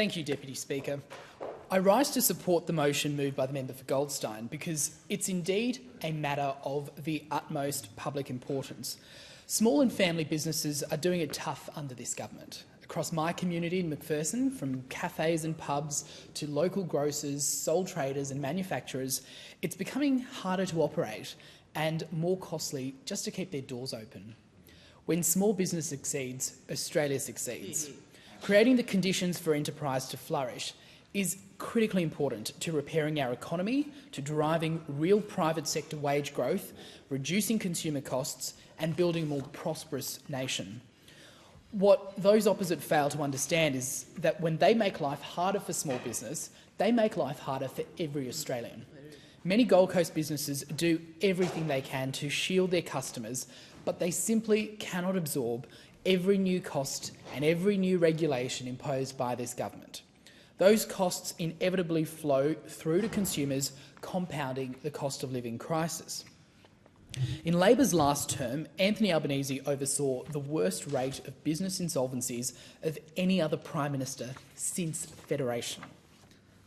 Thank you, Deputy Speaker. I rise to support the motion moved by the member for Goldstein because it's indeed a matter of the utmost public importance. Small and family businesses are doing it tough under this government. Across my community in Macpherson, from cafes and pubs to local grocers, sole traders and manufacturers, it's becoming harder to operate and more costly just to keep their doors open. When small business succeeds, Australia succeeds. Creating the conditions for enterprise to flourish is critically important to repairing our economy, to driving real private sector wage growth, reducing consumer costs and building a more prosperous nation. What those opposite fail to understand is that when they make life harder for small business, they make life harder for every Australian. Many Gold Coast businesses do everything they can to shield their customers, but they simply cannot absorb every new cost and every new regulation imposed by this government. Those costs inevitably flow through to consumers, compounding the cost of living crisis. In Labor's last term, Anthony Albanese oversaw the worst rate of business insolvencies of any other Prime Minister since Federation.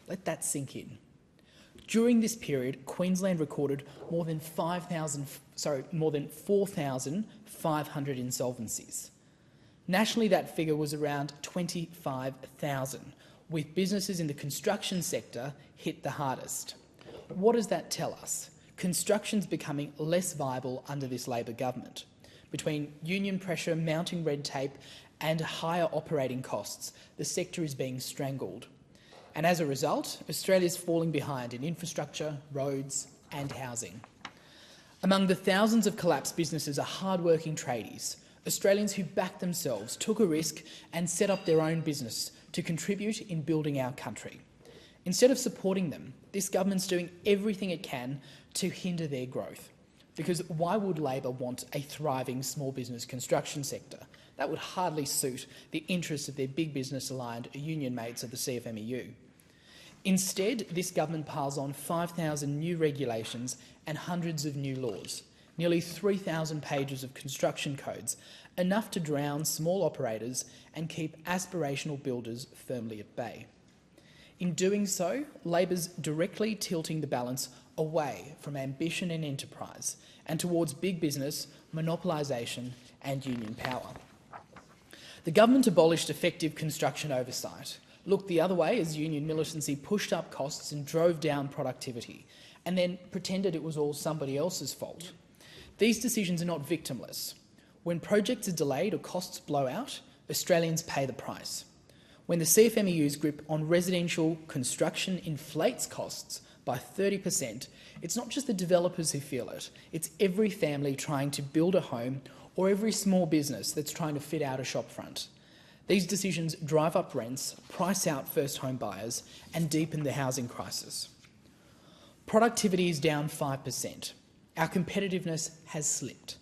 Let that sink in. During this period, Queensland recorded more than 4,500 insolvencies. Nationally, that figure was around 25,000, with businesses in the construction sector hit the hardest. What does that tell us? Construction's becoming less viable under this Labor government. Between union pressure, mounting red tape and higher operating costs, the sector is being strangled. And as a result, Australia's falling behind in infrastructure, roads and housing. Among the thousands of collapsed businesses are hard-working tradies, Australians who backed themselves, took a risk and set up their own business to contribute in building our country. Instead of supporting them, this government's doing everything it can to hinder their growth. Because why would Labor want a thriving small business construction sector? That would hardly suit the interests of their big business-aligned union mates at the CFMEU. Instead, this government piles on 5,000 new regulations and hundreds of new laws, nearly 3,000 pages of construction codes, enough to drown small operators and keep aspirational builders firmly at bay. In doing so, Labor's directly tilting the balance away from ambition and enterprise and towards big business, monopolisation and union power. The government abolished effective construction oversight, looked the other way as union militancy pushed up costs and drove down productivity, and then pretended it was all somebody else's fault. These decisions are not victimless. When projects are delayed or costs blow out, Australians pay the price. When the CFMEU's grip on residential construction inflates costs by 30%, it's not just the developers who feel it, it's every family trying to build a home or every small business that's trying to fit out a shopfront. These decisions drive up rents, price out first home buyers and deepen the housing crisis. Productivity is down 5%. Our competitiveness has slipped.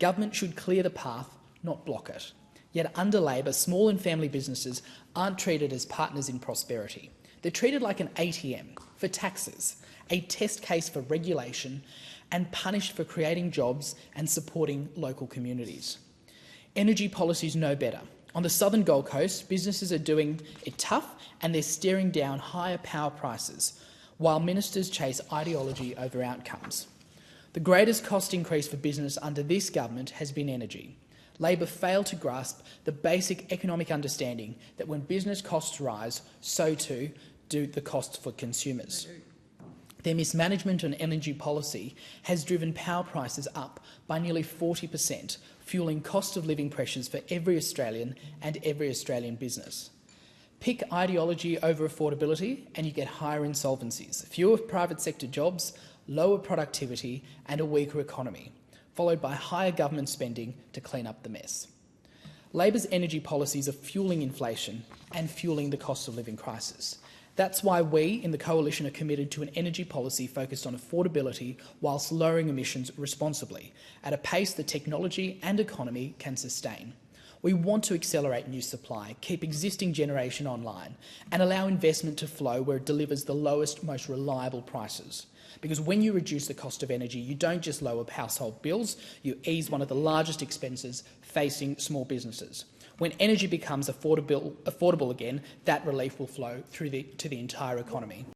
Government should clear the path, not block it. Yet under Labor, small and family businesses aren't treated as partners in prosperity. They're treated like an ATM for taxes, a test case for regulation, and punished for creating jobs and supporting local communities. Energy policies know better. On the southern Gold Coast, businesses are doing it tough and they're staring down higher power prices, while ministers chase ideology over outcomes. The greatest cost increase for business under this government has been energy. Labor failed to grasp the basic economic understanding that when business costs rise, so too do the costs for consumers. Their mismanagement on energy policy has driven power prices up by nearly 40%, fuelling cost of living pressures for every Australian and every Australian business. Pick ideology over affordability and you get higher insolvencies, fewer private sector jobs, lower productivity and a weaker economy, followed by higher government spending to clean up the mess. Labor's energy policies are fuelling inflation and fueling the cost of living crisis. That's why we in the Coalition are committed to an energy policy focused on affordability whilst lowering emissions responsibly, at a pace the technology and economy can sustain. We want to accelerate new supply, keep existing generation online, and allow investment to flow where it delivers the lowest, most reliable prices. Because when you reduce the cost of energy, you don't just lower household bills, you ease one of the largest expenses facing small businesses. When energy becomes affordable again, that relief will flow to the entire economy.